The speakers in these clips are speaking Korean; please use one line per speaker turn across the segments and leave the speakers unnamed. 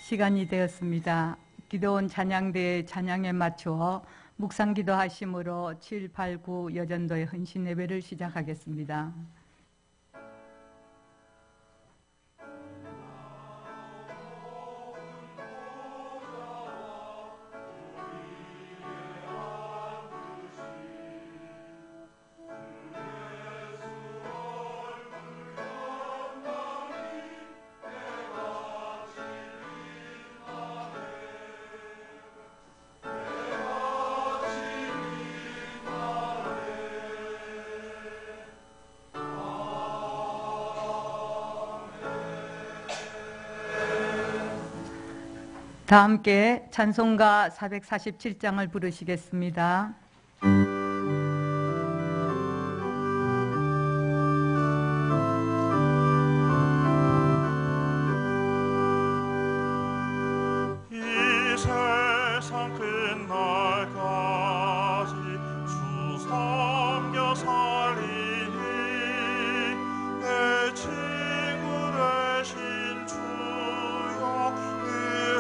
시간이 되었습니다. 기도원 찬양대의 찬양에 맞추어 묵상기도 하심으로 7, 8, 9 여전도의 헌신 예배를 시작하겠습니다. 다 함께 찬송가 447장을 부르시겠습니다.
이 세상 끝날까지 주 섬겨 살리니 내 친구 되신 주여 늘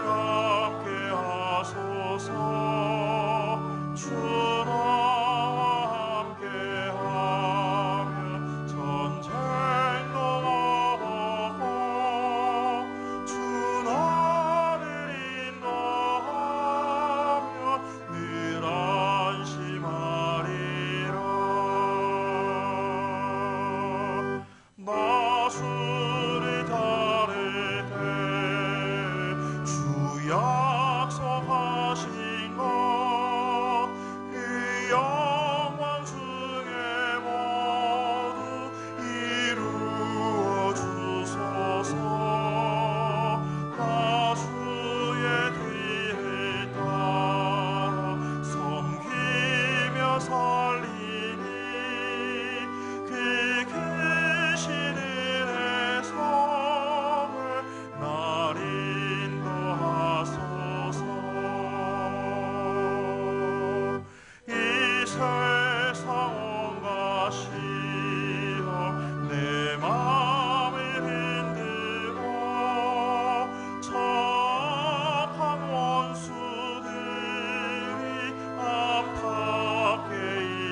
함께 하소서. 주와 함께하면 전쟁도 어고 주 나를 인도하면 늘 안심하리라. 나수를 다를 때 주 약속하신 것 그 영광 중에 모두 이루어 주소서. 나수의 뒤를 따라 섬기며 살리니 그 크신 은혜 성을 날 인도하소서. 이 세상 온 것이여 내 마음을 흔들고 착한 원수들이 안팎에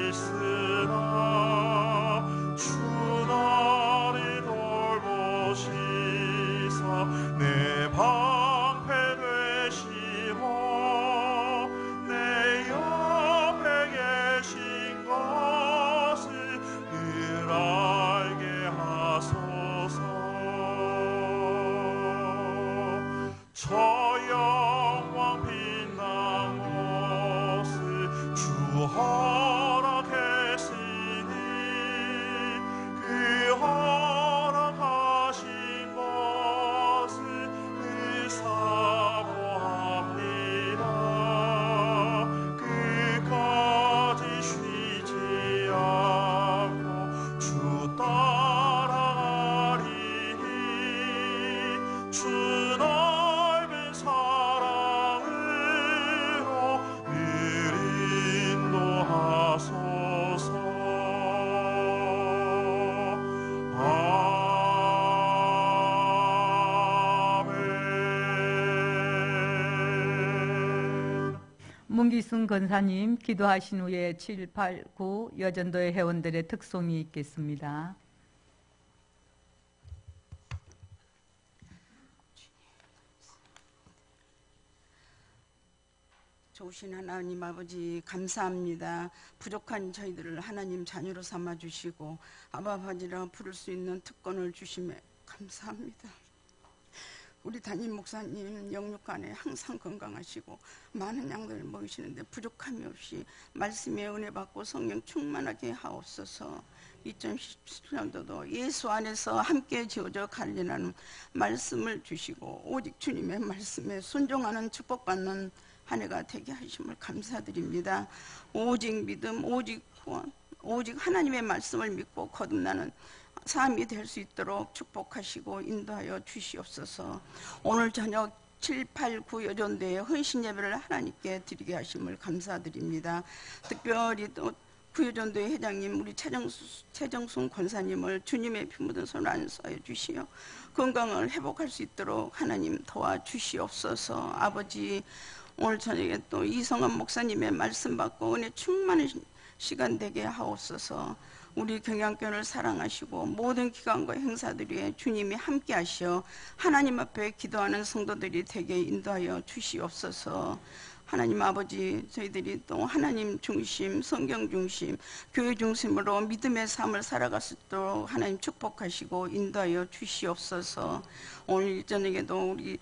있으나 주 나를 돌보시사 내 방패 되시고 내 옆에 계신 것을 늘 알게 하소서. 저 영광 빛난 곳을 주 허락했으니 그 허락하신 것을 늘 사모합니다. 끝까지 쉬지 않고 주 따라가리니 주 넓은 사랑으로 늘 인도하소서. 아멘.
문기순 권사님 기도하신 후에 7, 8, 9 여전도의 회원들의 특송이 있겠습니다.
좋으신 하나님 아버지 감사합니다. 부족한 저희들을 하나님 자녀로 삼아주시고 아바아버지라 부를 수 있는 특권을 주심에 감사합니다. 우리 담임 목사님 영육간에 항상 건강하시고 많은 양들을 먹이시는데 부족함이 없이 말씀의 은혜 받고 성령 충만하게 하옵소서. 2017년도도 예수 안에서 함께 지어져 갈리라는 말씀을 주시고 오직 주님의 말씀에 순종하는 축복받는 한 해가 되게 하심을 감사드립니다. 오직 믿음, 오직 구원, 오직 하나님의 말씀을 믿고 거듭나는 삶이 될 수 있도록 축복하시고 인도하여 주시옵소서. 오늘 저녁 7, 8, 9 여전대의 헌신 예배를 하나님께 드리게 하심을 감사드립니다. 특별히 또 부여전도회 회장님 우리 최정순 권사님을 주님의 피 묻은 손 안수하여 주시어 건강을 회복할 수 있도록 하나님 도와주시옵소서. 아버지, 오늘 저녁에 또 이성환 목사님의 말씀 받고 은혜 충만한 시간 되게 하옵소서. 우리 경양교회를 사랑하시고 모든 기관과 행사들에 주님이 함께 하시어 하나님 앞에 기도하는 성도들이 되게 인도하여 주시옵소서. 하나님 아버지, 저희들이 또 하나님 중심, 성경 중심, 교회 중심으로 믿음의 삶을 살아갈 수 있도록 하나님 축복하시고 인도하여 주시옵소서. 오늘 저녁에도 우리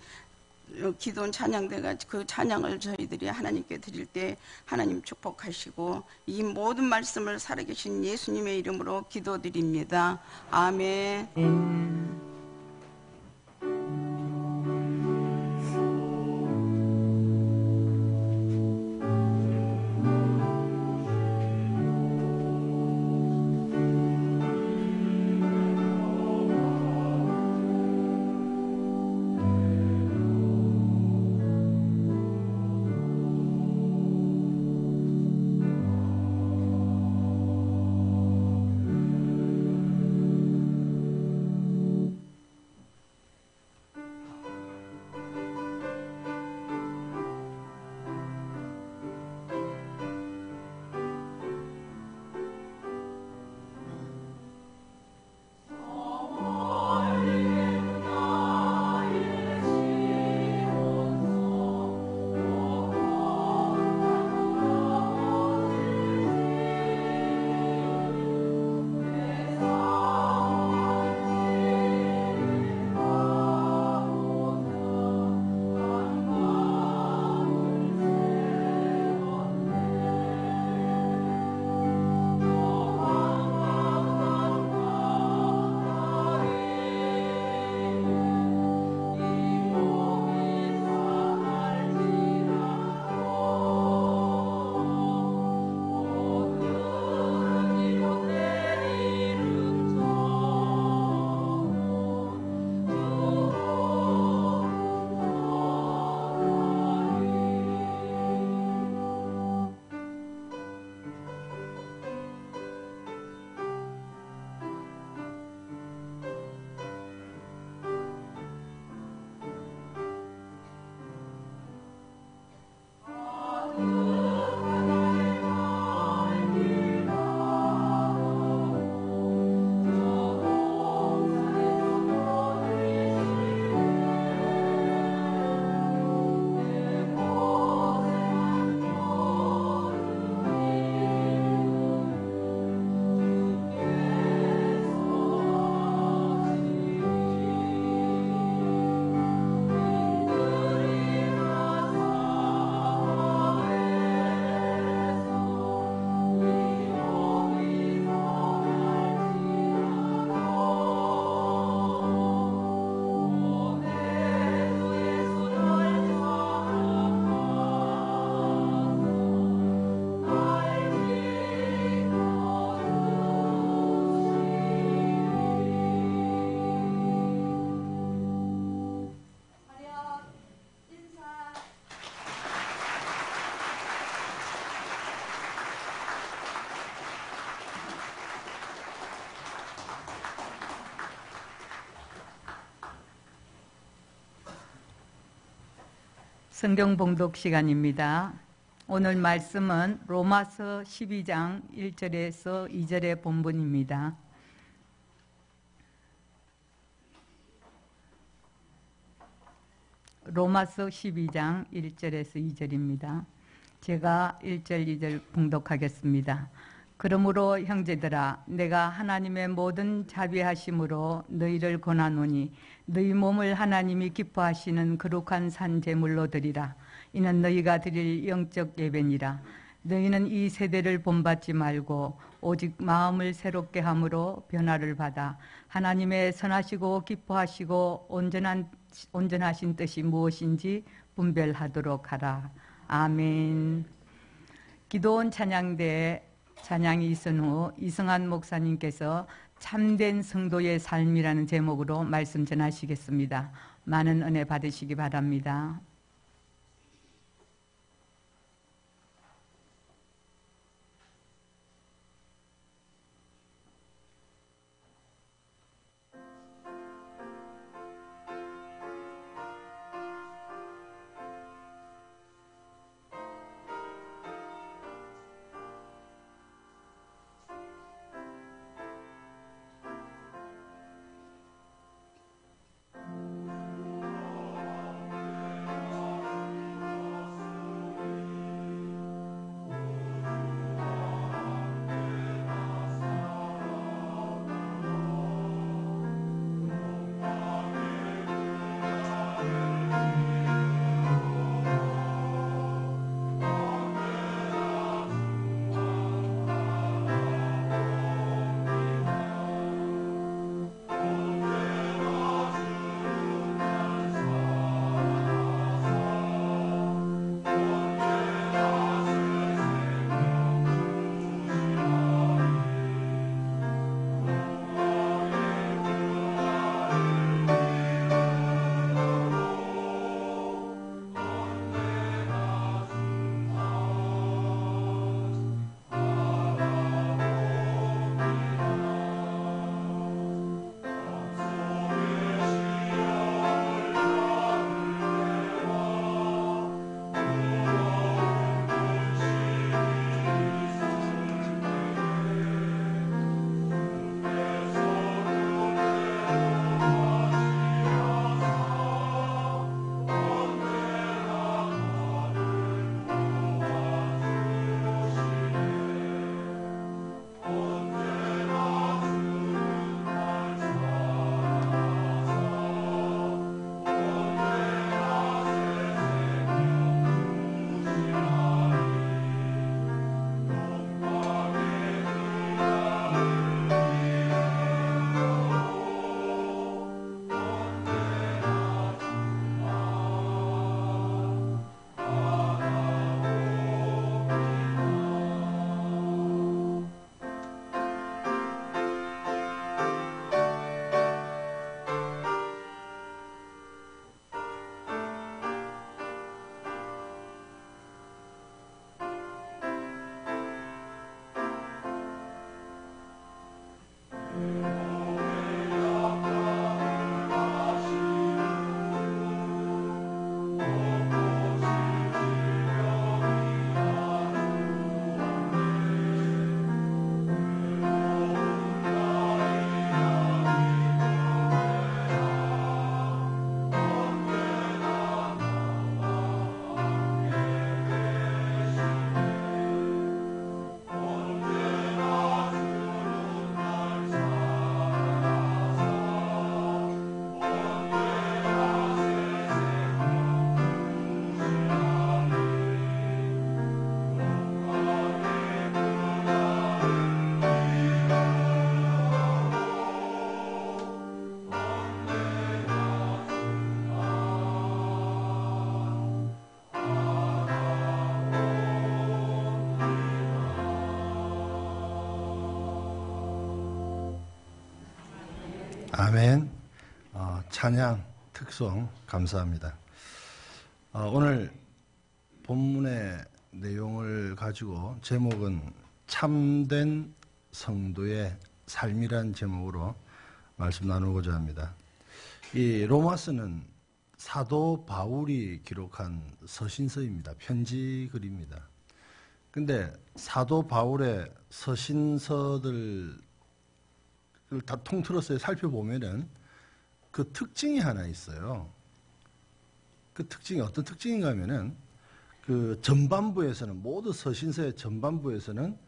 기도원 찬양대가 그 찬양을 저희들이 하나님께 드릴 때 하나님 축복하시고 이 모든 말씀을 살아계신 예수님의 이름으로 기도드립니다. 아멘.
성경 봉독 시간입니다. 오늘 말씀은 로마서 12장 1절에서 2절의 본문입니다. 로마서 12장 1절에서 2절입니다. 제가 1절, 2절 봉독하겠습니다. 그러므로 형제들아, 내가 하나님의 모든 자비하심으로 너희를 권하노니 너희 몸을 하나님이 기뻐하시는 거룩한 산 제물로 드리라. 이는 너희가 드릴 영적 예배니라. 너희는 이 세대를 본받지 말고 오직 마음을 새롭게 함으로 변화를 받아 하나님의 선하시고 기뻐하시고 온전하신 뜻이 무엇인지 분별하도록 하라. 아멘. 기도원 찬양대에 찬양이 있은 후 이성환 목사님께서 참된 성도의 삶이라는 제목으로 말씀 전하시겠습니다. 많은 은혜 받으시기 바랍니다.
아멘. 찬양 특송 감사합니다. 오늘 본문의 내용을 가지고 제목은 참된 성도의 삶이란 제목으로 말씀 나누고자 합니다. 이 로마서는 사도 바울이 기록한 서신서입니다. 편지 글입니다. 근데 사도 바울의 서신서들을 다 통틀어서 살펴보면은 그 특징이 하나 있어요. 그 특징이 어떤 특징인가 하면은 그 전반부에서는 모두 서신서의 전반부에서는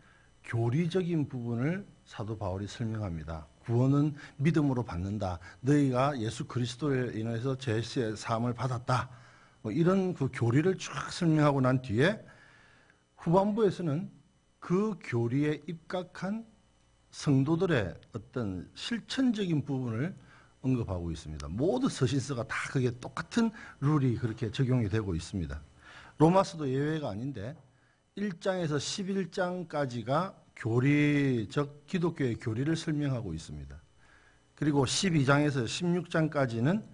교리적인 부분을 사도 바울이 설명합니다. 구원은 믿음으로 받는다. 너희가 예수 그리스도에 인해서 죄의 사함을 받았다. 뭐 이런 그 교리를 쭉 설명하고 난 뒤에 후반부에서는 그 교리에 입각한 성도들의 어떤 실천적인 부분을 언급하고 있습니다. 모두 서신서가 다 그게 똑같은 룰이 그렇게 적용이 되고 있습니다. 로마서도 예외가 아닌데 1장에서 11장까지가 교리적 기독교의 교리를 설명하고 있습니다. 그리고 12장에서 16장까지는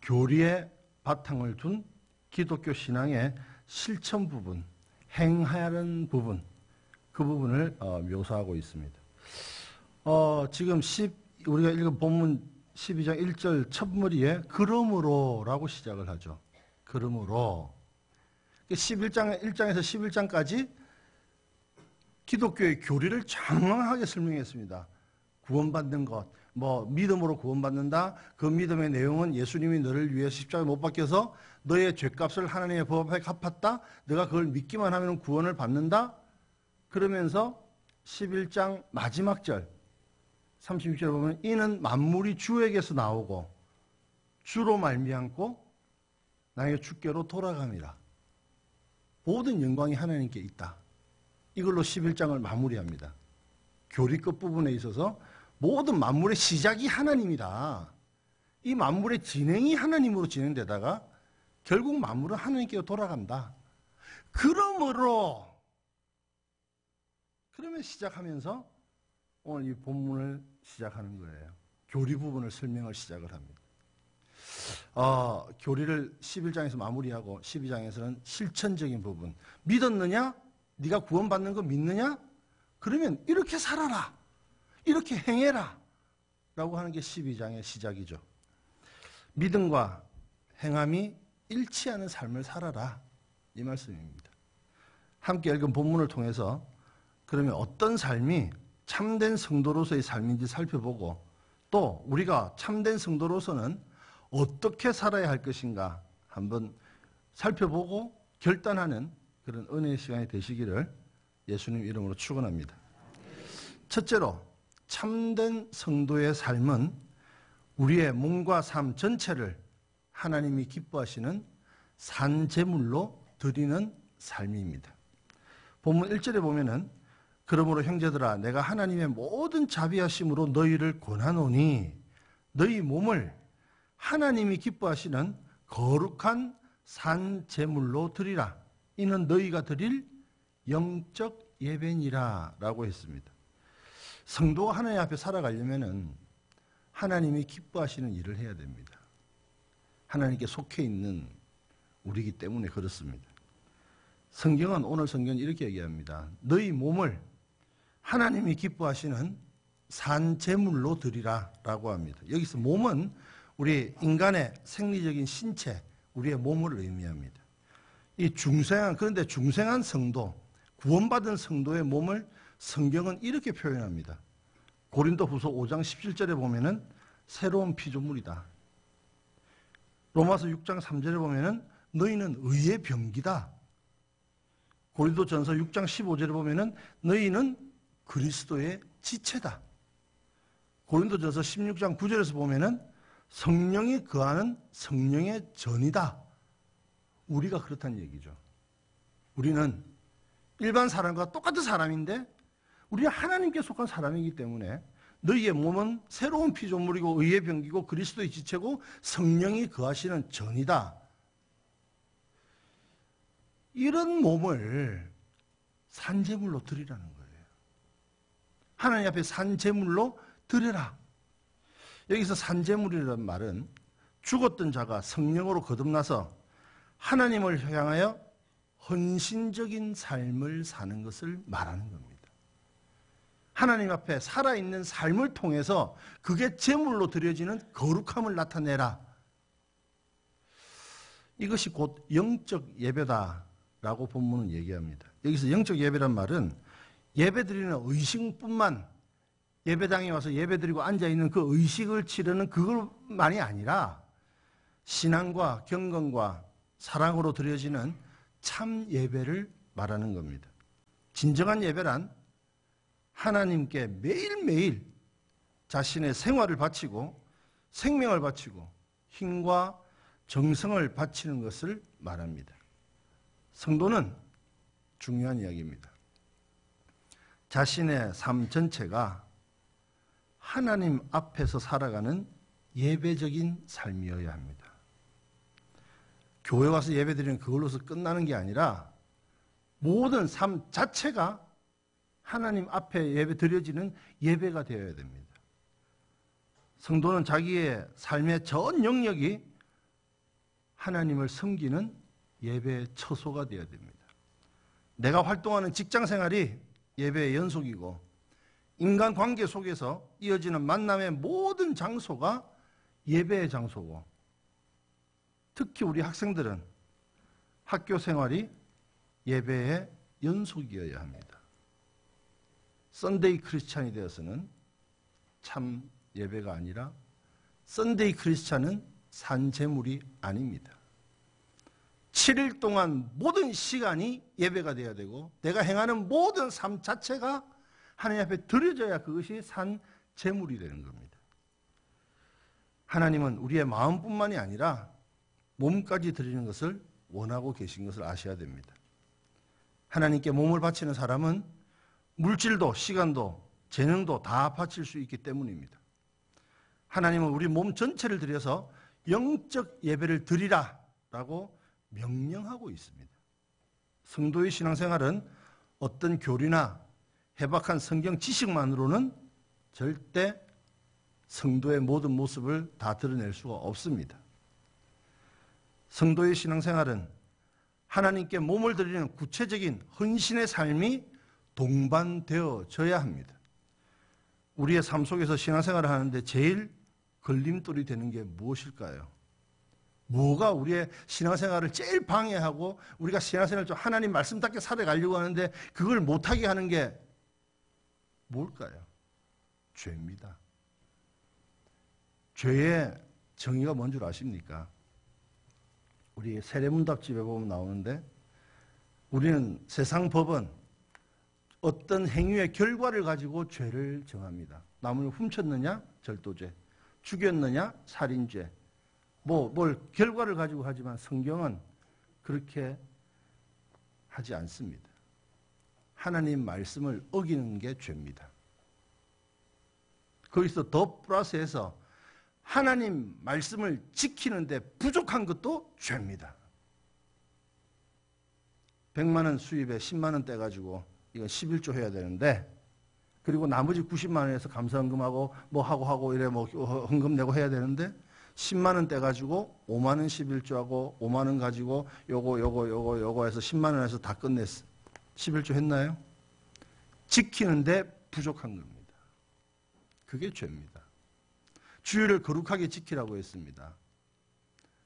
교리의 바탕을 둔 기독교 신앙의 실천 부분, 행하는 부분, 그 부분을 묘사하고 있습니다. 지금 우리가 읽은 본문 12장 1절 첫머리에 그러므로라고 시작을 하죠. 그러므로 1장에서 11장까지 기독교의 교리를 장황하게 설명했습니다. 구원받는 것, 믿음으로 구원받는다. 그 믿음의 내용은 예수님이 너를 위해 십자가에 못 박혀서 너의 죄값을 하나님의 법 앞에 갚았다. 너가 그걸 믿기만 하면 구원을 받는다. 그러면서 11장 마지막 절 36절에 보면 이는 만물이 주에게서 나오고 주로 말미암고 나에게 주께로 돌아감이라. 모든 영광이 하나님께 있다. 이걸로 11장을 마무리합니다. 교리 끝부분에 있어서 모든 만물의 시작이 하나님이다. 이 만물의 진행이 하나님으로 진행되다가 결국 만물은 하나님께로 돌아간다. 그러므로 그러면 시작하면서 오늘 이 본문을 시작하는 거예요. 교리 부분을 설명을 시작을 합니다. 교리를 11장에서 마무리하고 12장에서는 실천적인 부분. 믿었느냐? 네가 구원받는 거 믿느냐? 그러면 이렇게 살아라. 이렇게 행해라. 라고 하는 게 12장의 시작이죠. 믿음과 행함이 일치하는 삶을 살아라. 이 말씀입니다. 함께 읽은 본문을 통해서 그러면 어떤 삶이 참된 성도로서의 삶인지 살펴보고 또 우리가 참된 성도로서는 어떻게 살아야 할 것인가 한번 살펴보고 결단하는 그런 은혜의 시간이 되시기를 예수님 이름으로 축원합니다. 첫째로 참된 성도의 삶은 우리의 몸과 삶 전체를 하나님이 기뻐하시는 산제물로 드리는 삶입니다. 본문 1절에 보면은 그러므로 형제들아 내가 하나님의 모든 자비하심으로 너희를 권하노니 너희 몸을 하나님이 기뻐하시는 거룩한 산제물로 드리라. 이는 너희가 드릴 영적 예배니라 라고 했습니다. 성도가 하나님 앞에 살아가려면 하나님이 기뻐하시는 일을 해야 됩니다. 하나님께 속해 있는 우리이기 때문에 그렇습니다. 성경은 오늘 성경은 이렇게 얘기합니다. 너희 몸을 하나님이 기뻐하시는 산제물로 드리라 라고 합니다. 여기서 몸은 우리 인간의 생리적인 신체, 우리의 몸을 의미합니다. 그런데 중생한 성도, 구원받은 성도의 몸을 성경은 이렇게 표현합니다. 고린도후서 5장 17절에 보면은 새로운 피조물이다. 로마서 6장 3절에 보면은 너희는 의의 병기다. 고린도전서 6장 15절에 보면은 너희는 그리스도의 지체다. 고린도전서 16장 9절에서 보면은 성령이 거하는 성령의 전이다. 우리가 그렇다는 얘기죠. 우리는 일반 사람과 똑같은 사람인데 우리는 하나님께 속한 사람이기 때문에 너희의 몸은 새로운 피조물이고 의의 병기고 그리스도의 지체고 성령이 거하시는 전이다. 이런 몸을 산제물로 드리라는 거예요. 하나님 앞에 산제물로 드려라. 여기서 산재물이라는 말은 죽었던 자가 성령으로 거듭나서 하나님을 향하여 헌신적인 삶을 사는 것을 말하는 겁니다. 하나님 앞에 살아있는 삶을 통해서 그게 제물로 드려지는 거룩함을 나타내라. 이것이 곧 영적 예배다라고 본문은 얘기합니다. 여기서 영적 예배란 말은 예배드리는 의식뿐만, 예배당에 와서 예배드리고 앉아있는 그 의식을 치르는 그것만이 아니라 신앙과 경건과 사랑으로 드려지는 참 예배를 말하는 겁니다. 진정한 예배란 하나님께 매일매일 자신의 생활을 바치고 생명을 바치고 힘과 정성을 바치는 것을 말합니다. 성도는 중요한 이야기입니다. 자신의 삶 전체가 하나님 앞에서 살아가는 예배적인 삶이어야 합니다. 교회 와서 예배드리는 그걸로서 끝나는 게 아니라 모든 삶 자체가 하나님 앞에 예배 드려지는 예배가 되어야 됩니다. 성도는 자기의 삶의 전 영역이 하나님을 섬기는 예배의 처소가 되어야 됩니다. 내가 활동하는 직장 생활이 예배의 연속이고 인간관계 속에서 이어지는 만남의 모든 장소가 예배의 장소고, 특히 우리 학생들은 학교 생활이 예배의 연속이어야 합니다. 썬데이 크리스찬이 되어서는 참 예배가 아니라 썬데이 크리스찬은 산재물이 아닙니다. 7일 동안 모든 시간이 예배가 되어야 되고 내가 행하는 모든 삶 자체가 하나님 앞에 드려져야 그것이 산재물이 되는 겁니다. 하나님은 우리의 마음뿐만이 아니라 몸까지 드리는 것을 원하고 계신 것을 아셔야 됩니다. 하나님께 몸을 바치는 사람은 물질도 시간도 재능도 다 바칠 수 있기 때문입니다. 하나님은 우리 몸 전체를 들여서 영적 예배를 드리라 라고 명령하고 있습니다. 성도의 신앙생활은 어떤 교리나 해박한 성경 지식만으로는 절대 성도의 모든 모습을 다 드러낼 수가 없습니다. 성도의 신앙생활은 하나님께 몸을 드리는 구체적인 헌신의 삶이 동반되어져야 합니다. 우리의 삶 속에서 신앙생활을 하는데 제일 걸림돌이 되는 게 무엇일까요? 뭐가 우리의 신앙생활을 제일 방해하고 우리가 신앙생활을 좀 하나님 말씀답게 살아가려고 하는데 그걸 못하게 하는 게 뭘까요? 죄입니다. 죄의 정의가 뭔 줄 아십니까? 우리 세례문답집에 보면 나오는데 우리는 세상 법은 어떤 행위의 결과를 가지고 죄를 정합니다. 남을 훔쳤느냐? 절도죄. 죽였느냐? 살인죄. 뭘 결과를 가지고 하지만 성경은 그렇게 하지 않습니다. 하나님 말씀을 어기는 게 죄입니다. 거기서 더 플러스해서 하나님 말씀을 지키는데 부족한 것도 죄입니다. 100만 원 수입에 10만 원 떼가지고 이건 11조 해야 되는데 그리고 나머지 90만 원에서 감사헌금하고 뭐 하고 이래 뭐 헌금 내고 해야 되는데 10만 원 떼가지고 5만 원 11조하고 5만 원 가지고 요거 해서 10만 원에서 다 끝냈어. 11조 했나요? 지키는데 부족한 겁니다. 그게 죄입니다. 주일을 거룩하게 지키라고 했습니다.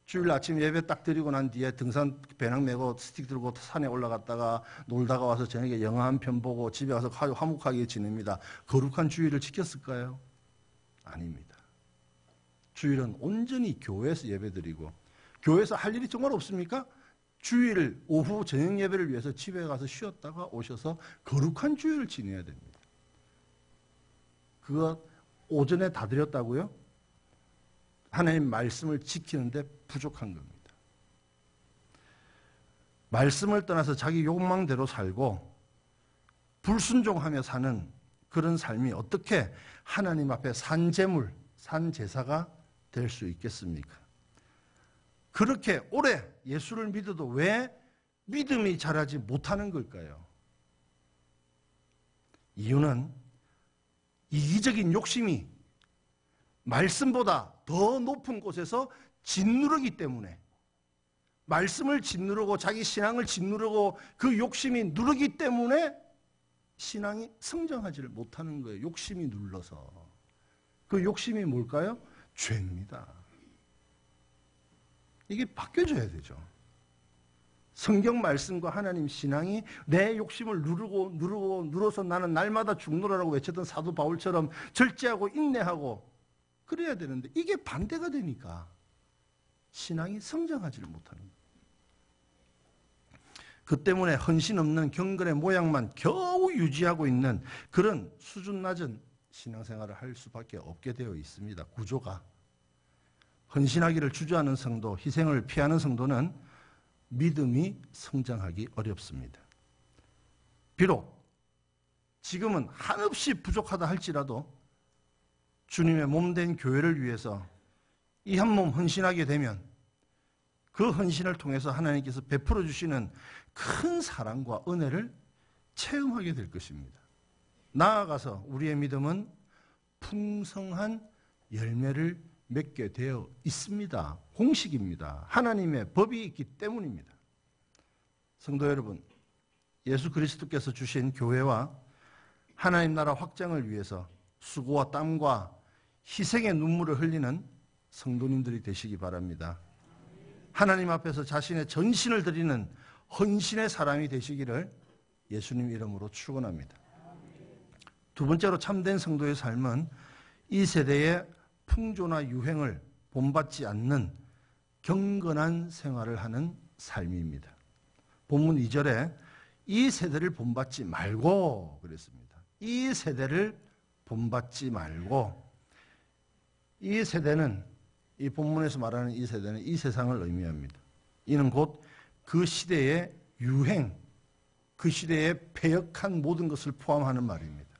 주일 아침 예배 딱 드리고 난 뒤에 등산 배낭 메고 스틱 들고 산에 올라갔다가 놀다가 와서 저녁에 영화 한 편 보고 집에 와서 화목하게 지냅니다. 거룩한 주일을 지켰을까요? 아닙니다. 주일은 온전히 교회에서 예배 드리고 교회에서 할 일이 정말 없습니까? 주일 오후 저녁 예배를 위해서 집에 가서 쉬었다가 오셔서 거룩한 주일을 지내야 됩니다. 그거 오전에 다 드렸다고요? 하나님 말씀을 지키는데 부족한 겁니다. 말씀을 떠나서 자기 욕망대로 살고 불순종하며 사는 그런 삶이 어떻게 하나님 앞에 산제물, 산제사가 될 수 있겠습니까? 그렇게 오래 예수를 믿어도 왜 믿음이 자라지 못하는 걸까요? 이유는 이기적인 욕심이 말씀보다 더 높은 곳에서 짓누르기 때문에, 말씀을 짓누르고 자기 신앙을 짓누르고 그 욕심이 누르기 때문에 신앙이 성장하지를 못하는 거예요. 욕심이 눌러서. 그 욕심이 뭘까요? 죄입니다. 이게 바뀌어져야 되죠. 성경 말씀과 하나님 신앙이 내 욕심을 누르서 나는 날마다 죽노라라고 외쳤던 사도 바울처럼 절제하고 인내하고 그래야 되는데, 이게 반대가 되니까 신앙이 성장하지를 못하는 거예요. 그 때문에 헌신 없는 경건의 모양만 겨우 유지하고 있는 그런 수준 낮은 신앙생활을 할 수밖에 없게 되어 있습니다. 구조가. 헌신하기를 주저하는 성도, 희생을 피하는 성도는 믿음이 성장하기 어렵습니다. 비록 지금은 한없이 부족하다 할지라도 주님의 몸된 교회를 위해서 이 한 몸 헌신하게 되면 그 헌신을 통해서 하나님께서 베풀어 주시는 큰 사랑과 은혜를 체험하게 될 것입니다. 나아가서 우리의 믿음은 풍성한 열매를 맺게 되어 있습니다. 공식입니다. 하나님의 법이 있기 때문입니다. 성도 여러분, 예수 그리스도께서 주신 교회와 하나님 나라 확장을 위해서 수고와 땀과 희생의 눈물을 흘리는 성도님들이 되시기 바랍니다. 하나님 앞에서 자신의 전신을 드리는 헌신의 사람이 되시기를 예수님 이름으로 축원합니다. 두 번째로 참된 성도의 삶은 이 세대의 풍조나 유행을 본받지 않는 경건한 생활을 하는 삶입니다. 본문 2절에 이 세대를 본받지 말고 그랬습니다. 이 세대를 본받지 말고, 이 세대는, 이 본문에서 말하는 이 세대는 이 세상을 의미합니다. 이는 곧 그 시대의 유행, 그 시대의 패역한 모든 것을 포함하는 말입니다.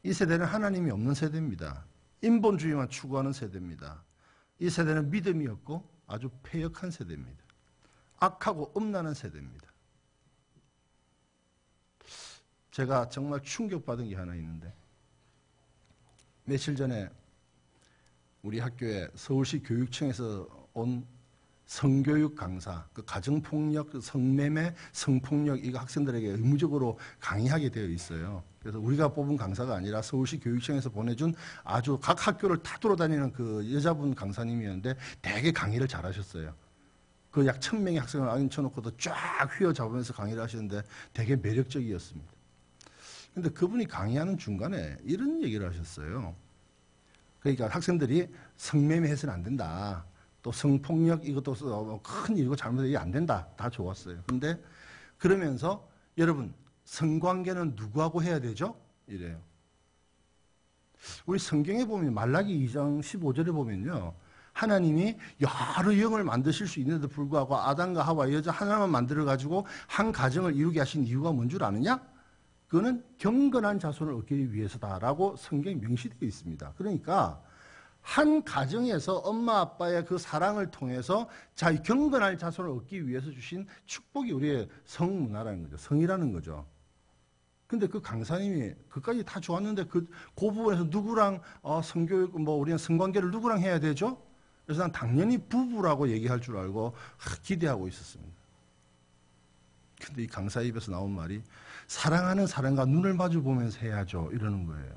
이 세대는 하나님이 없는 세대입니다. 인본주의만 추구하는 세대입니다. 이 세대는 믿음이 없고 아주 패역한 세대입니다. 악하고 음란한 세대입니다. 제가 정말 충격받은 게 하나 있는데, 며칠 전에 우리 학교에 서울시 교육청에서 온 성교육 강사, 그 가정폭력, 성매매, 성폭력 이거 학생들에게 의무적으로 강의하게 되어 있어요. 그래서 우리가 뽑은 강사가 아니라 서울시 교육청에서 보내준 아주 각 학교를 다 돌아다니는 그 여자분 강사님이었는데 되게 강의를 잘하셨어요. 그 약 1000명의 학생을 앉혀놓고도 쫙 휘어잡으면서 강의를 하시는데 되게 매력적이었습니다. 근데 그분이 강의하는 중간에 이런 얘기를 하셨어요. 그러니까 학생들이 성매매 해서는 안 된다. 또 성폭력 이것도 큰 일이고 잘못이 안 된다. 다 좋았어요. 근데 그러면서 여러분, 성관계는 누구하고 해야 되죠? 이래요. 우리 성경에 보면 말라기 2장 15절에 보면요. 하나님이 여러 영을 만드실 수 있는데도 불구하고 아담과 하와 여자 하나만 만들어가지고 한 가정을 이루게 하신 이유가 뭔 줄 아느냐? 그거는 경건한 자손을 얻기 위해서다라고 성경에 명시되어 있습니다. 그러니까 한 가정에서 엄마 아빠의 그 사랑을 통해서 경건한 자손을 얻기 위해서 주신 축복이 우리의 성문화라는 거죠. 성이라는 거죠. 근데 그 강사님이 그까지 다 좋았는데 그 부분에서 누구랑 성교육 우리는 성관계를 누구랑 해야 되죠? 그래서 난 당연히 부부라고 얘기할 줄 알고 기대하고 있었습니다. 근데 이 강사 입에서 나온 말이 사랑하는 사람과 눈을 마주 보면서 해야죠. 이러는 거예요.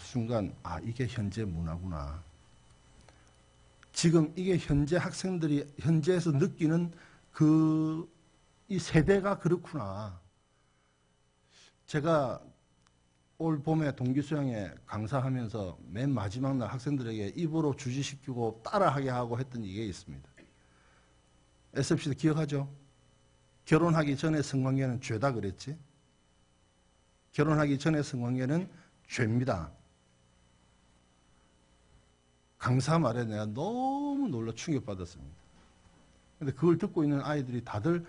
순간 이게 현재 문화구나. 지금 이게 현재 학생들이 현재에서 느끼는 이 세대가 그렇구나. 제가 올 봄에 동기수양에 강사하면서 맨 마지막 날 학생들에게 입으로 주지시키고 따라하게 하고 했던 이게 있습니다. SFC도 기억하죠? 결혼하기 전에 성관계는 죄다 그랬지? 결혼하기 전에 성관계는 죄입니다. 강사 말에 내가 너무 놀라 충격받았습니다. 근데 그걸 듣고 있는 아이들이 다들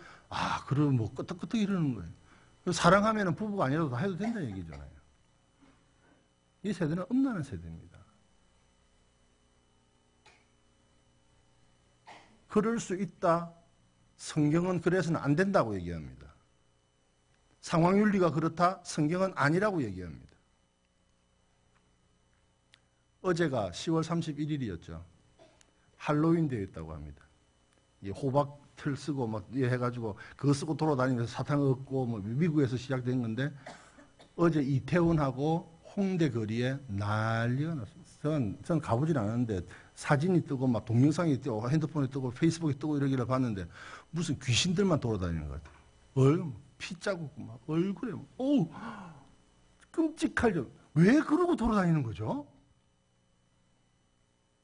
그럼 끄떡끄떡 이러는 거예요. 사랑하면 부부가 아니라도 다 해도 된다는 얘기잖아요. 이 세대는 음란한 세대입니다. 그럴 수 있다. 성경은 그래서는 안 된다고 얘기합니다. 상황윤리가 그렇다. 성경은 아니라고 얘기합니다. 어제가 10월 31일이었죠. 할로윈 데이였다고 합니다. 이 호박 틀 쓰고 막 해가지고 그거 쓰고 돌아다니면서 사탕 얻고 뭐 미국에서 시작된 건데 어제 이태원하고 홍대 거리에 난리가 났어요. 저는 가보진 않았는데 사진이 뜨고 막 동영상이 뜨고 핸드폰에 뜨고 페이스북에 뜨고 이러기를 봤는데 무슨 귀신들만 돌아다니는 것 같아요. 피 자국 막 얼굴에 어우 끔찍하죠. 왜 그러고 돌아다니는 거죠?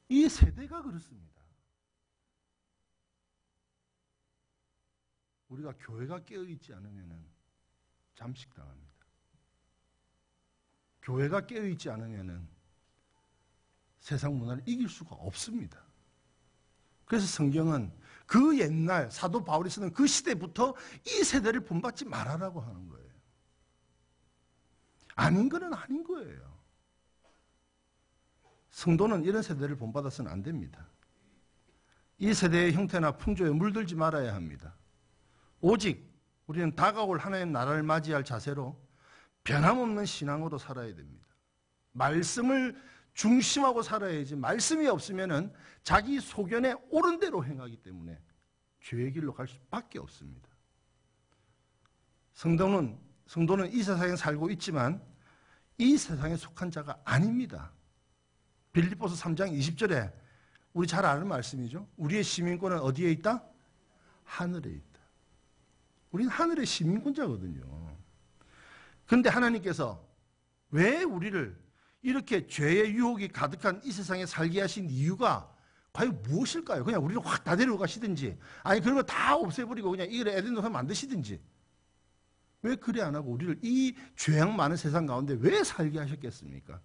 이 세대가 그렇습니다. 우리가 교회가 깨어있지 않으면 잠식당합니다. 교회가 깨어있지 않으면 세상 문화를 이길 수가 없습니다. 그래서 성경은 그 옛날 사도 바울이 쓰는 그 시대부터 이 세대를 본받지 말아라고 하는 거예요. 아닌 거는 아닌 거예요. 성도는 이런 세대를 본받아서는 안 됩니다. 이 세대의 형태나 풍조에 물들지 말아야 합니다. 오직 우리는 다가올 하나님 나라를 맞이할 자세로 변함없는 신앙으로 살아야 됩니다. 말씀을 중심하고 살아야지 말씀이 없으면 자기 소견에 옳은 대로 행하기 때문에 죄의 길로 갈 수밖에 없습니다. 성도는 이 세상에 살고 있지만 이 세상에 속한 자가 아닙니다. 빌립보서 3장 20절에 우리 잘 아는 말씀이죠. 우리의 시민권은 어디에 있다? 하늘에 있다. 우리는 하늘의 시민권자거든요. 그런데 하나님께서 왜 우리를 이렇게 죄의 유혹이 가득한 이 세상에 살게 하신 이유가 과연 무엇일까요? 그냥 우리를 확 다 데려가시든지 아니 그런 거 다 없애버리고 그냥 이 에덴 동산 만드시든지 왜 그래 안 하고 우리를 이 죄악 많은 세상 가운데 왜 살게 하셨겠습니까?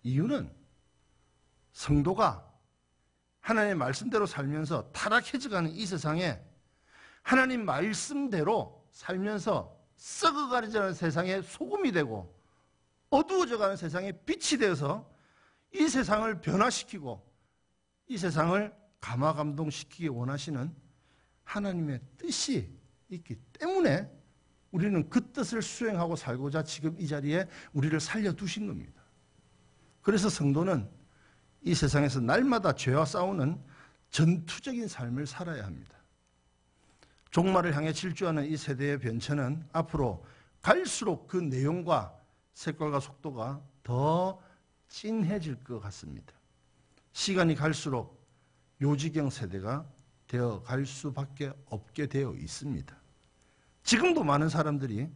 이유는 성도가 하나님의 말씀대로 살면서 타락해져가는 이 세상에 하나님 말씀대로 살면서 썩어가는 세상에 소금이 되고 어두워져가는 세상에 빛이 되어서 이 세상을 변화시키고 이 세상을 감화감동시키기 원하시는 하나님의 뜻이 있기 때문에 우리는 그 뜻을 수행하고 살고자 지금 이 자리에 우리를 살려두신 겁니다. 그래서 성도는 이 세상에서 날마다 죄와 싸우는 전투적인 삶을 살아야 합니다. 종말을 향해 질주하는 이 세대의 변천은 앞으로 갈수록 그 내용과 색깔과 속도가 더 진해질 것 같습니다. 시간이 갈수록 요지경 세대가 되어 갈 수밖에 없게 되어 있습니다. 지금도 많은 사람들이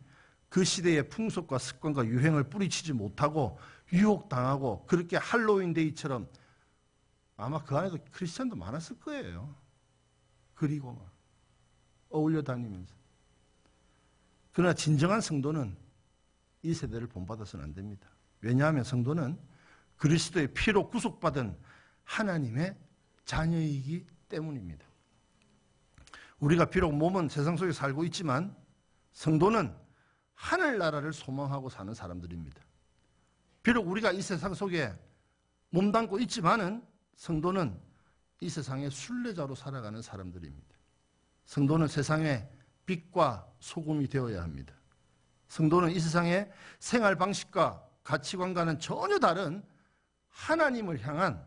그 시대의 풍속과 습관과 유행을 뿌리치지 못하고 유혹당하고 그렇게 할로윈 데이처럼 아마 그 안에도 크리스찬도 많았을 거예요. 그리고 막 어울려 다니면서. 그러나 진정한 성도는 이 세대를 본받아서는 안 됩니다. 왜냐하면 성도는 그리스도의 피로 구속받은 하나님의 자녀이기 때문입니다. 우리가 비록 몸은 세상 속에 살고 있지만 성도는 하늘나라를 소망하고 사는 사람들입니다. 비록 우리가 이 세상 속에 몸담고 있지만은 성도는 이 세상의 순례자로 살아가는 사람들입니다. 성도는 세상의 빛과 소금이 되어야 합니다. 성도는 이 세상의 생활 방식과 가치관과는 전혀 다른 하나님을 향한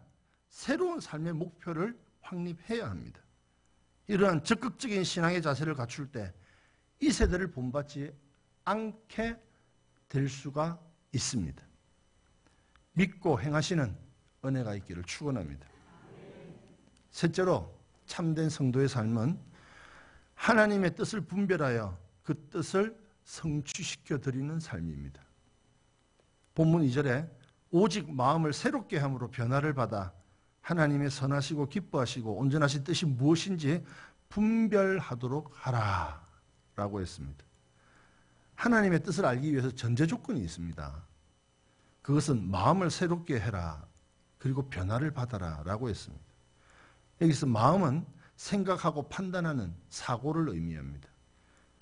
새로운 삶의 목표를 확립해야 합니다. 이러한 적극적인 신앙의 자세를 갖출 때 이 세대를 본받지 않게 될 수가 있습니다. 믿고 행하시는 은혜가 있기를 축원합니다. 셋째로 참된 성도의 삶은 하나님의 뜻을 분별하여 그 뜻을 성취시켜 드리는 삶입니다. 본문 2절에 오직 마음을 새롭게 함으로 변화를 받아 하나님의 선하시고 기뻐하시고 온전하신 뜻이 무엇인지 분별하도록 하라 라고 했습니다. 하나님의 뜻을 알기 위해서 전제 조건이 있습니다. 그것은 마음을 새롭게 해라 그리고 변화를 받아라 라고 했습니다. 여기서 마음은 생각하고 판단하는 사고를 의미합니다.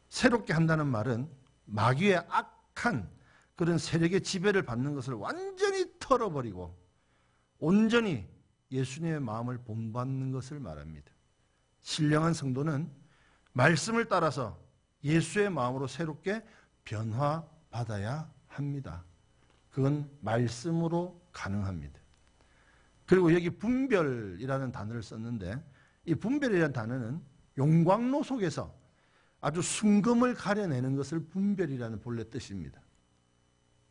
새롭게 한다는 말은 마귀의 악한 그런 세력의 지배를 받는 것을 완전히 털어버리고 온전히 예수님의 마음을 본받는 것을 말합니다. 신령한 성도는 말씀을 따라서 예수의 마음으로 새롭게 변화받아야 합니다. 그건 말씀으로 가능합니다. 그리고 여기 분별이라는 단어를 썼는데 이 분별이라는 단어는 용광로 속에서 아주 순금을 가려내는 것을 분별이라는 본래 뜻입니다.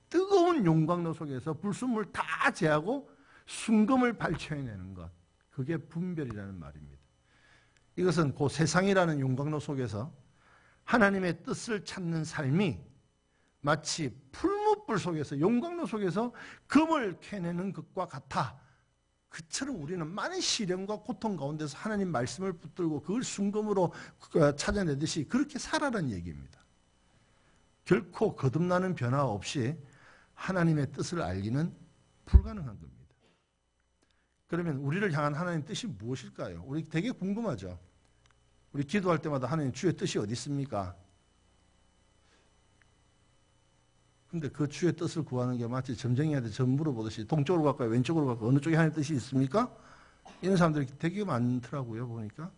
뜨거운 용광로 속에서 불순물 다 제하고 순금을 발췌해내는 것, 그게 분별이라는 말입니다. 이것은 그 세상이라는 용광로 속에서 하나님의 뜻을 찾는 삶이 마치 풀무불 속에서 용광로 속에서 금을 캐내는 것과 같아. 그처럼 우리는 많은 시련과 고통 가운데서 하나님 말씀을 붙들고 그걸 순금으로 찾아내듯이 그렇게 살아라는 얘기입니다. 결코 거듭나는 변화 없이 하나님의 뜻을 알기는 불가능한 겁니다. 그러면 우리를 향한 하나님의 뜻이 무엇일까요? 우리 되게 궁금하죠. 우리 기도할 때마다 하나님 주의 뜻이 어디 있습니까? 근데 그 주의 뜻을 구하는 게 마치 점쟁이한테 점 물어보듯이 동쪽으로 갈까요? 왼쪽으로 갈까요? 어느 쪽에 하나님의 뜻이 있습니까? 이런 사람들이 되게 많더라고요. 보니까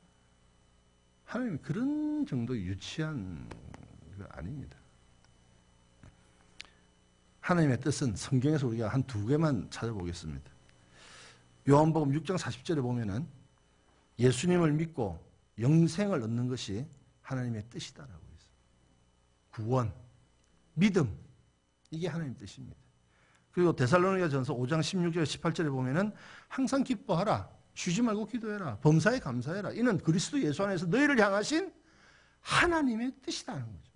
하나님이 그런 정도 유치한 거 아닙니다. 하나님의 뜻은 성경에서 우리가 한 두 개만 찾아보겠습니다. 요한복음 6장 40절에 보면은 예수님을 믿고 영생을 얻는 것이 하나님의 뜻이다라고 했어요. 구원, 믿음, 이게 하나님의 뜻입니다. 그리고 데살로니가전서 5장 16절 18절에 보면은 항상 기뻐하라, 쉬지 말고 기도해라, 범사에 감사해라. 이는 그리스도 예수 안에서 너희를 향하신 하나님의 뜻이라는 거죠.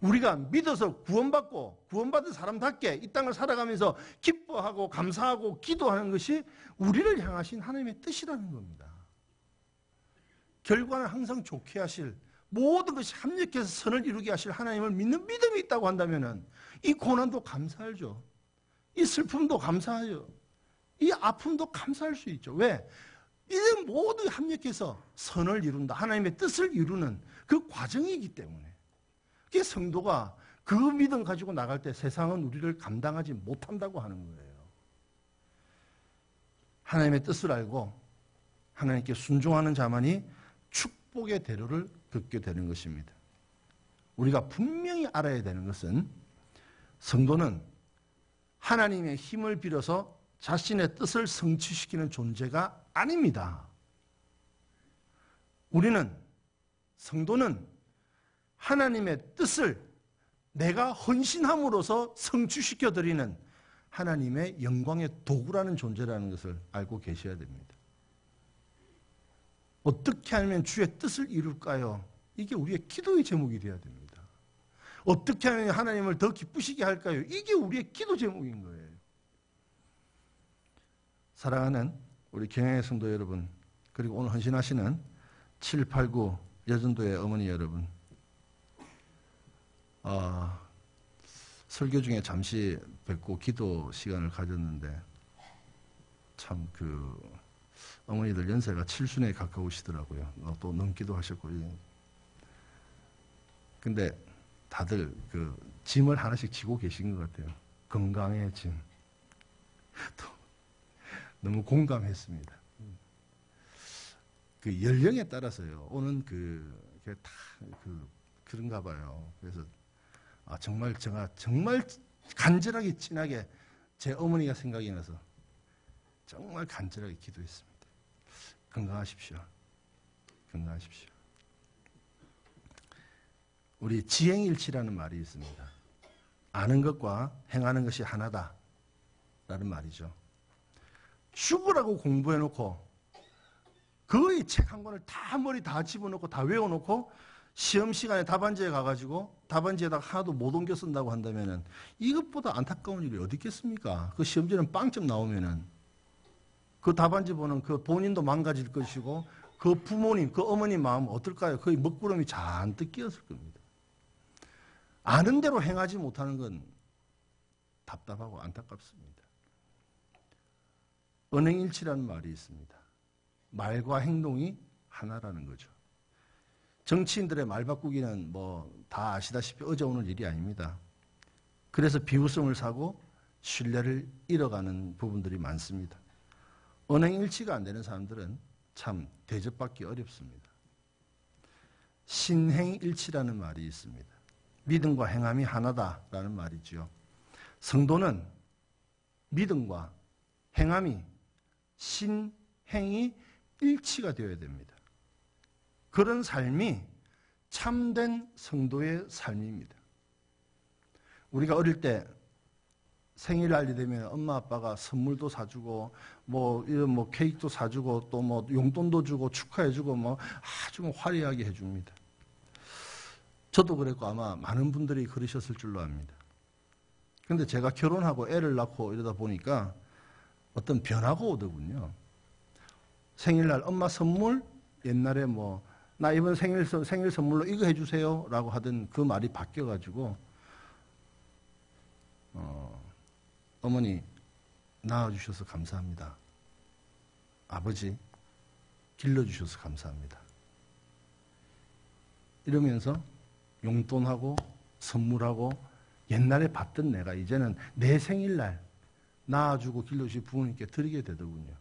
우리가 믿어서 구원받고 구원받은 사람답게 이 땅을 살아가면서 기뻐하고 감사하고 기도하는 것이 우리를 향하신 하나님의 뜻이라는 겁니다. 결과는 항상 좋게 하실, 모든 것이 합력해서 선을 이루게 하실 하나님을 믿는 믿음이 있다고 한다면 이 고난도 감사하죠. 이 슬픔도 감사하죠. 이 아픔도 감사할 수 있죠. 왜? 이들 모두 합력해서 선을 이룬다. 하나님의 뜻을 이루는 그 과정이기 때문에. 그게 성도가 그 믿음 가지고 나갈 때 세상은 우리를 감당하지 못한다고 하는 거예요. 하나님의 뜻을 알고 하나님께 순종하는 자만이 축복의 대로를 걷게 되는 것입니다. 우리가 분명히 알아야 되는 것은 성도는 하나님의 힘을 빌어서 자신의 뜻을 성취시키는 존재가 아닙니다. 성도는 하나님의 뜻을 내가 헌신함으로써 성취시켜드리는 하나님의 영광의 도구라는 존재라는 것을 알고 계셔야 됩니다. 어떻게 하면 주의 뜻을 이룰까요? 이게 우리의 기도의 제목이 되어야 됩니다. 어떻게 하면 하나님을 더 기쁘시게 할까요? 이게 우리의 기도 제목인 거예요. 사랑하는 우리 경영의 성도 여러분, 그리고 오늘 헌신하시는 7, 8, 9 여전도의 어머니 여러분, 설교 중에 잠시 뵙고 기도 시간을 가졌는데 참 어머니들 연세가 7순에 가까우시더라고요. 또 넘기도 하셨고. 근데 다들 짐을 하나씩 지고 계신 것 같아요. 건강의 짐. 또 너무 공감했습니다. 연령에 따라서요. 오는 그게 다 그런가 봐요. 그래서 정말 제가 정말 간절하게 진하게 제 어머니가 생각이 나서 정말 간절하게 기도했습니다. 건강하십시오. 건강하십시오. 우리 지행일치라는 말이 있습니다. 아는 것과 행하는 것이 하나다 라는 말이죠. 죽으라고 공부해놓고 거의 책 한 권을 다 머리 다 집어넣고 다 외워놓고 시험 시간에 답안지에 가가지고 답안지에다가 하나도 못 옮겨 쓴다고 한다면은 이것보다 안타까운 일이 어디 있겠습니까? 그 시험지는 빵점 나오면은 그 답안지 보는 그 본인도 망가질 것이고 그 부모님, 그 어머님 마음은 어떨까요? 거의 먹구름이 잔뜩 끼었을 겁니다. 아는 대로 행하지 못하는 건 답답하고 안타깝습니다. 언행일치라는 말이 있습니다. 말과 행동이 하나라는 거죠. 정치인들의 말 바꾸기는 다 아시다시피 어제 오늘 일이 아닙니다. 그래서 비후성을 사고 신뢰를 잃어가는 부분들이 많습니다. 언행일치가 안 되는 사람들은 참 대접받기 어렵습니다. 신행일치라는 말이 있습니다. 믿음과 행함이 하나다라는 말이죠. 성도는 믿음과 행함이 신행이 일치가 되어야 됩니다. 그런 삶이 참된 성도의 삶입니다. 우리가 어릴 때 생일날이 되면 엄마 아빠가 선물도 사주고 이런 케이크도 사주고 또 용돈도 주고 축하해주고 아주 화려하게 해줍니다. 저도 그랬고 아마 많은 분들이 그러셨을 줄로 압니다. 그런데 제가 결혼하고 애를 낳고 이러다 보니까 어떤 변화가 오더군요. 생일날 엄마 선물, 옛날에 나 이번 생일 선물로 이거 해주세요 라고 하던 그 말이 바뀌어가지고 어머니 낳아주셔서 감사합니다. 아버지 길러주셔서 감사합니다. 이러면서 용돈하고 선물하고 옛날에 받던 내가 이제는 내 생일날 낳아주고 길러주신 부모님께 드리게 되더군요.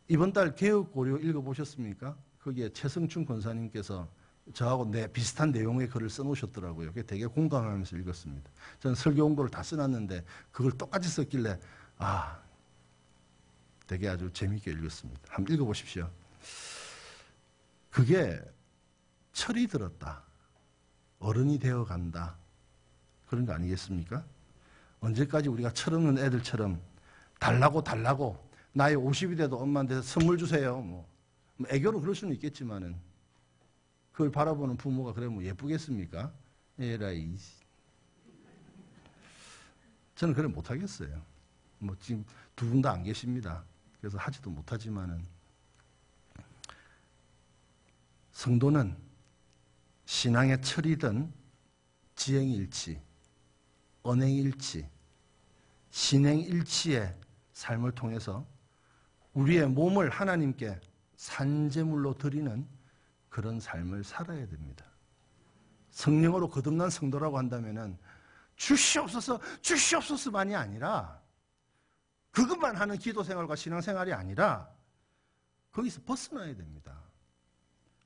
이번 달 개혁고려 읽어보셨습니까? 거기에 최성춘 권사님께서 저하고 비슷한 내용의 글을 써놓으셨더라고요. 그게 되게 공감하면서 읽었습니다. 저는 설교 원고를 다 써놨는데 그걸 똑같이 썼길래 되게 아주 재미있게 읽었습니다. 한번 읽어보십시오. 그게 철이 들었다. 어른이 되어간다. 그런 거 아니겠습니까? 언제까지 우리가 철없는 애들처럼 달라고 나이 50이 돼도 엄마한테 선물 주세요. 애교로 그럴 수는 있겠지만은 그걸 바라보는 부모가 그러면 예쁘겠습니까? 에라이. 저는 그래 못하겠어요. 지금 두 분 다 안 계십니다. 그래서 하지도 못하지만은 성도는 신앙의 철이든 지행일치, 언행일치, 신행일치의 삶을 통해서 우리의 몸을 하나님께 산제물로 드리는 그런 삶을 살아야 됩니다. 성령으로 거듭난 성도라고 한다면은 주시옵소서만이 아니라 그것만 하는 기도생활과 신앙생활이 아니라 거기서 벗어나야 됩니다.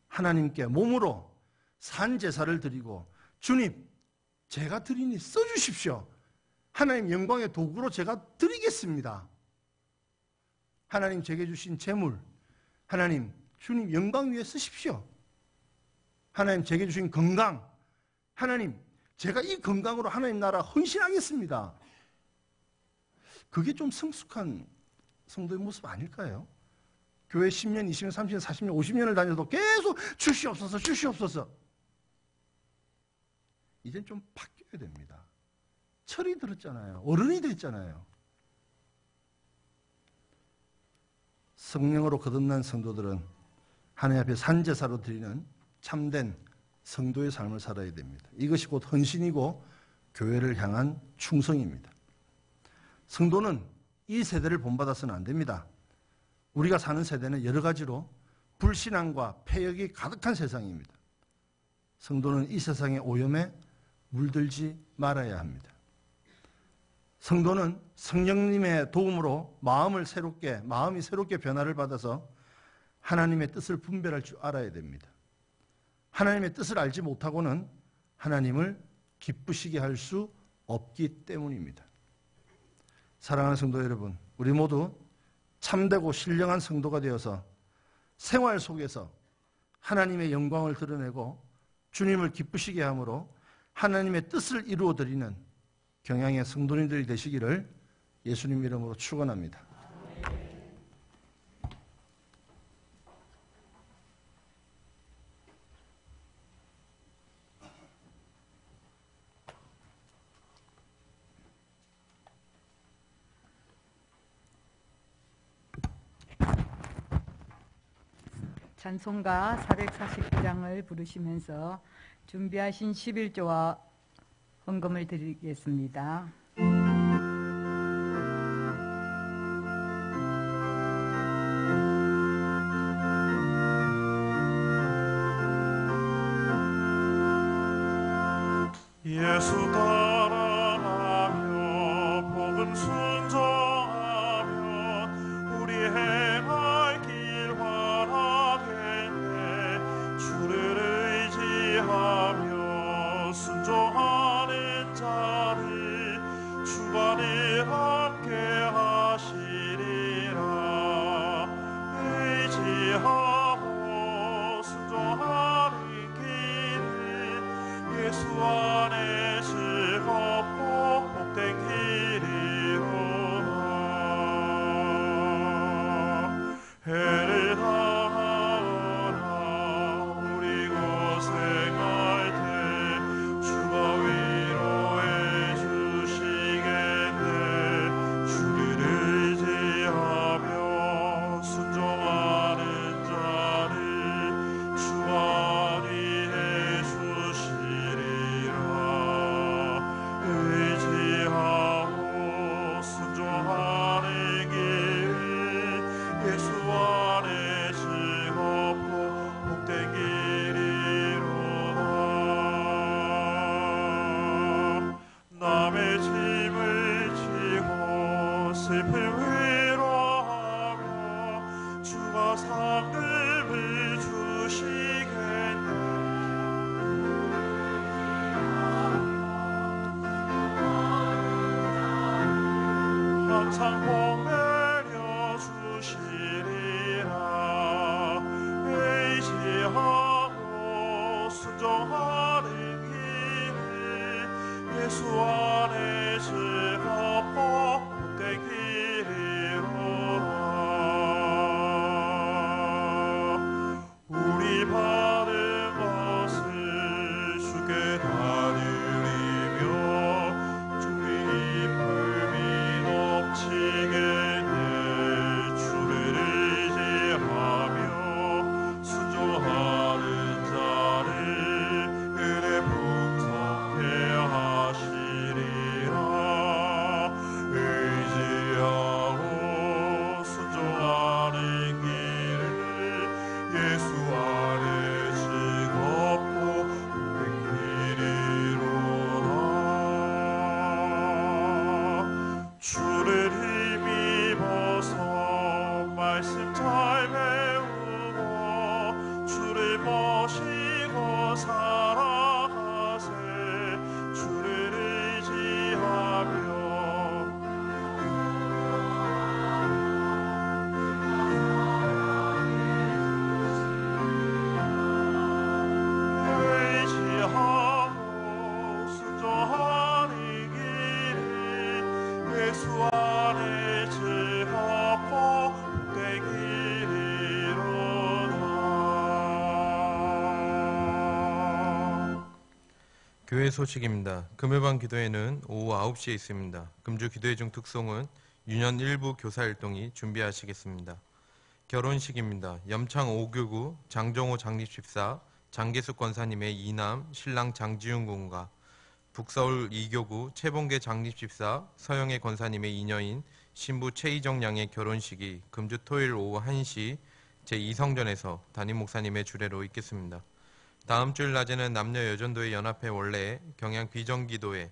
하나님께 몸으로 산제사를 드리고 주님 제가 드리니 써주십시오. 하나님 영광의 도구로 제가 드리겠습니다. 하나님 제게 주신 재물 하나님 주님 영광 위에 쓰십시오. 하나님 제게 주신 건강 하나님 제가 이 건강으로 하나님 나라 헌신하겠습니다. 그게 좀 성숙한 성도의 모습 아닐까요? 교회 10년, 20년, 30년, 40년, 50년을 다녀도 계속 주시옵소서. 이젠 좀 바뀌어야 됩니다. 철이 들었잖아요. 어른이 됐잖아요. 성령으로 거듭난 성도들은 하나님 앞에 산제사로 드리는 참된 성도의 삶을 살아야 됩니다. 이것이 곧 헌신이고 교회를 향한 충성입니다. 성도는 이 세대를 본받아서는 안 됩니다. 우리가 사는 세대는 여러 가지로 불신앙과 폐역이 가득한 세상입니다. 성도는 이 세상의 오염에 물들지 말아야 합니다. 성도는 성령님의 도움으로 마음이 새롭게 변화를 받아서 하나님의 뜻을 분별할 줄 알아야 됩니다. 하나님의 뜻을 알지 못하고는 하나님을 기쁘시게 할 수 없기 때문입니다. 사랑하는 성도 여러분, 우리 모두 참되고 신령한 성도가 되어서 생활 속에서 하나님의 영광을 드러내고 주님을 기쁘시게 함으로 하나님의 뜻을 이루어드리는 경향의 성도님들이 되시기를 예수님 이름으로 축원합니다.
찬송가 449장을 부르시면서 준비하신 11조와 헌금을 드리겠습니다.
예수 따라가며 복음 순종하며 우리 행할 길 환하게 주를 의지하며 순종하는 자를 주관을 함께 하시리라. 예수 안에 즐겁고 복된 길이로다. 해를 당하거나 우리 고생할 때 주가 위로해 주시겠네. 주를 의지하며 순종하는 자를 주가 안위해 주시리라. 의지하고 순종하는 길 예수 안에 즐겁고 복된 길이로다. 남의 짐을 지고 슬픔 위로하며 주가 상급을 주시겠네. 항상 복 내려 주시리라. 의지하고 순종하는 길 예수 안에 즐겁고 복된 길이로다. 우리 받은 것을 주께 다 드리며 주의 기쁨이 넘치겠네. 주를 의지하며 순종하는 자를 은혜 풍성케 하시리라. 의지하고 순종하는 길을 예수 안에 즐겁고 복된 길이로다. 주를 힘입어서 말씀 잘 배우고 주를 모시고 살아가세. 주를 의지하며 의지하고 순종하는 길이 예수 안에 즐겁고 복된 길이로다.
교회 소식입니다. 금요반 기도회는 오후 9시에 있습니다. 금주 기도회 중 특송은 유년 일부 교사일동이 준비하시겠습니다. 결혼식입니다. 염창 5교구 장정호 장립집사 장계숙 권사님의 이남 신랑 장지훈 군과 북서울 2교구 최봉계 장립집사 서영애 권사님의 이녀인 신부 최희정 양의 결혼식이 금주 토요일 오후 1시 제2성전에서 담임 목사님의 주례로 있겠습니다. 다음 주일 낮에는 남녀여전도회 연합회 원래에 경양 비정기도회,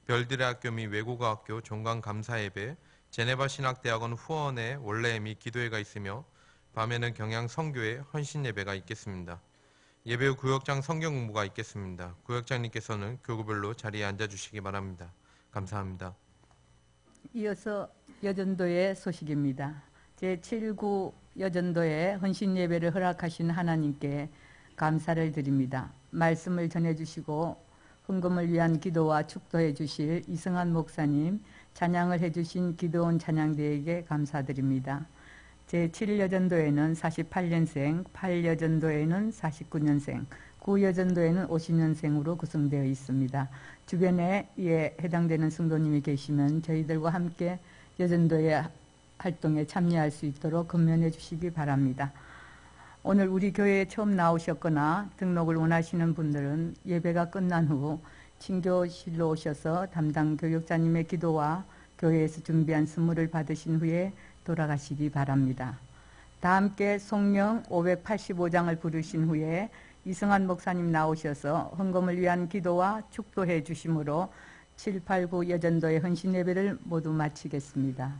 별들의 학교 및 외국어학교 종강 감사예배, 제네바 신학대학원 후원회 원래 및 기도회가 있으며 밤에는 경양 성교회 헌신예배가 있겠습니다. 예배 후 구역장 성경 공부가 있겠습니다. 구역장님께서는 교구별로 자리에 앉아주시기 바랍니다. 감사합니다.
이어서 여전도의 소식입니다. 제7구 여전도의 헌신예배를 허락하신 하나님께 감사를 드립니다. 말씀을 전해주시고 헌금을 위한 기도와 축도해 주실 이승환 목사님, 찬양을 해주신 기도원 찬양대에게 감사드립니다. 제7여전도에는 48년생, 8여전도에는 49년생, 9여전도에는 50년생으로 구성되어 있습니다. 주변에 이에 해당되는 성도님이 계시면 저희들과 함께 여전도의 활동에 참여할 수 있도록 건면해 주시기 바랍니다. 오늘 우리 교회에 처음 나오셨거나 등록을 원하시는 분들은 예배가 끝난 후 친교실로 오셔서 담당 교육자님의 기도와 교회에서 준비한 선물을 받으신 후에 돌아가시기 바랍니다. 다 함께 송령 585장을 부르신 후에 이승환 목사님 나오셔서 헌금을 위한 기도와 축도해 주심으로 7, 8, 9 여전도의 헌신 예배를 모두 마치겠습니다.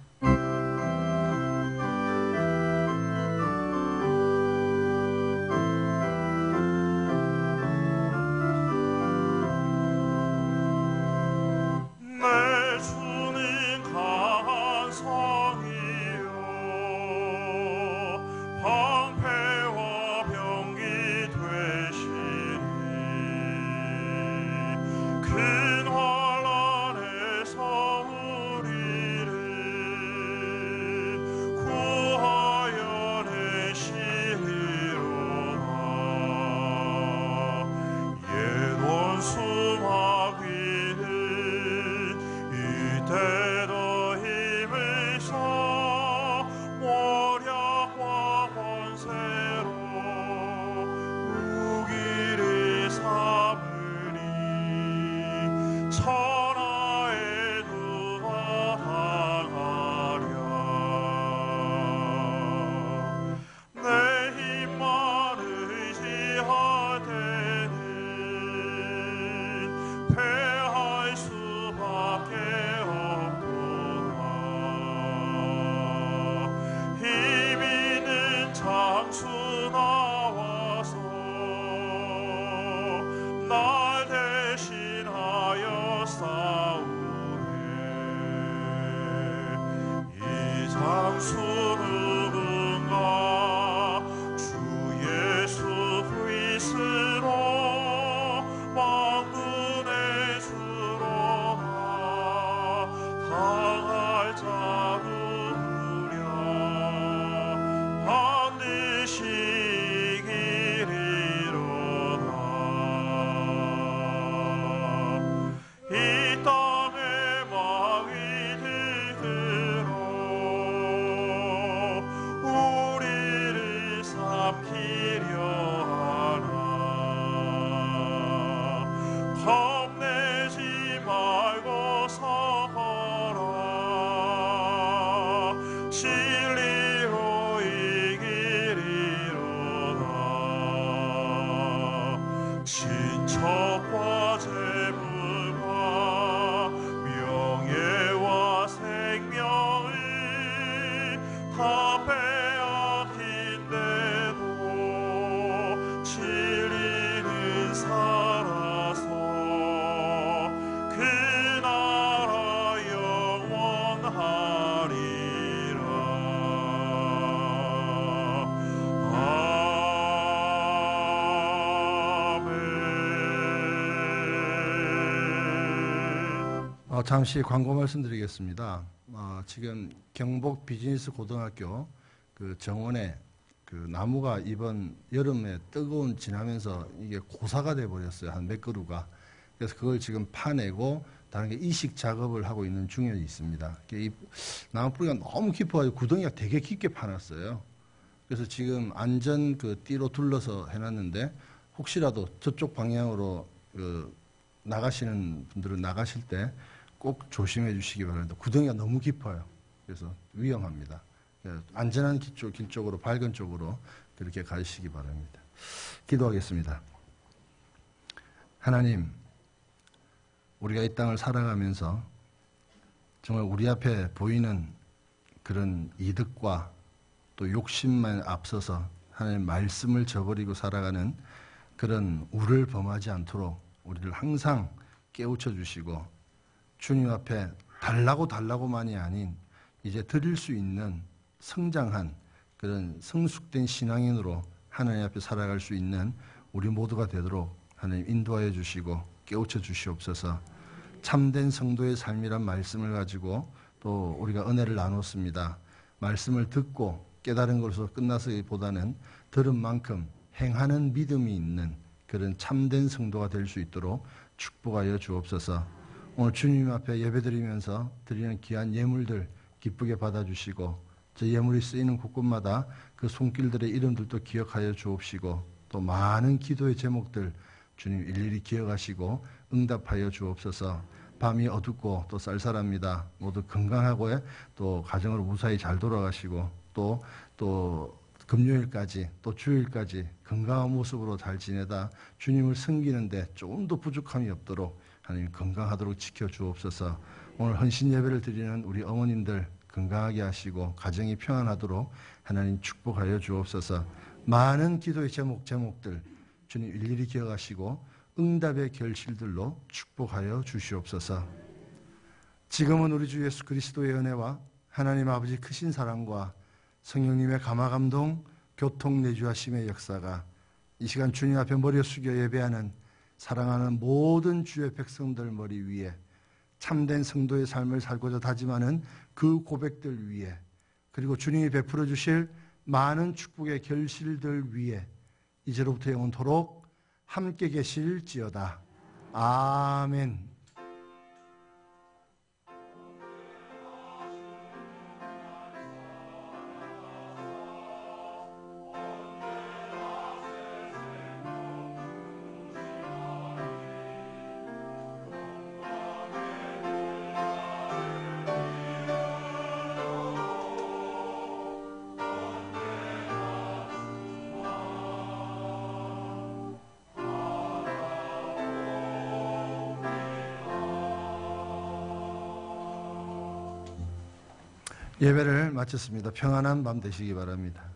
잠시 광고 말씀드리겠습니다. 지금 경북 비즈니스 고등학교 그 정원에 그 나무가 이번 여름에 뜨거운 지나면서 이게 고사가 돼 버렸어요. 한 몇 그루가. 그래서 그걸 지금 파내고 다른 게 이식 작업을 하고 있는 중에 있습니다. 이 나무 뿌리가 너무 깊어가지고 구덩이가 되게 깊게 파놨어요. 그래서 지금 안전 그 띠로 둘러서 해놨는데 혹시라도 저쪽 방향으로 나가시는 분들은 나가실 때 꼭 조심해 주시기 바랍니다. 구덩이가 너무 깊어요. 그래서 위험합니다. 안전한 길 쪽으로, 밝은 쪽으로 그렇게 가시기 바랍니다. 기도하겠습니다. 하나님, 우리가 이 땅을 살아가면서 정말 우리 앞에 보이는 그런 이득과 또 욕심만 앞서서 하나님 말씀을 저버리고 살아가는 그런 우를 범하지 않도록 우리를 항상 깨우쳐 주시고 주님 앞에 달라고만이 아닌 이제 드릴 수 있는 성장한 그런 성숙된 신앙인으로 하나님 앞에 살아갈 수 있는 우리 모두가 되도록 하나님 인도하여 주시고 깨우쳐 주시옵소서. 참된 성도의 삶이란 말씀을 가지고 또 우리가 은혜를 나눴습니다. 말씀을 듣고 깨달은 것으로 끝나서기보다는 들은 만큼 행하는 믿음이 있는 그런 참된 성도가 될 수 있도록 축복하여 주옵소서. 오늘 주님 앞에 예배드리면서 드리는 귀한 예물들 기쁘게 받아주시고 저 예물이 쓰이는 곳곳마다 그 손길들의 이름들도 기억하여 주옵시고 또 많은 기도의 제목들 주님 일일이 기억하시고 응답하여 주옵소서. 밤이 어둡고 또 쌀쌀합니다. 모두 건강하고 또 가정으로 무사히 잘 돌아가시고 또 금요일까지 또 주일까지 건강한 모습으로 잘 지내다 주님을 섬기는데 조금 더 부족함이 없도록 하나님 건강하도록 지켜주옵소서. 오늘 헌신 예배를 드리는 우리 어머님들 건강하게 하시고 가정이 평안하도록 하나님 축복하여 주옵소서. 많은 기도의 제목들 주님 일일이 기억하시고 응답의 결실들로 축복하여 주시옵소서. 지금은 우리 주 예수 그리스도의 은혜와 하나님 아버지 크신 사랑과 성령님의 감화감동 교통 내주하심의 역사가 이 시간 주님 앞에 머리 숙여 예배하는 사랑하는 모든 주의 백성들 머리 위에 참된 성도의 삶을 살고자 다짐하는 그 고백들 위에 그리고 주님이 베풀어 주실 많은 축복의 결실들 위에 이제로부터 영원토록 함께 계실지어다. 아멘. 예배를 마쳤습니다. 평안한 밤 되시기 바랍니다.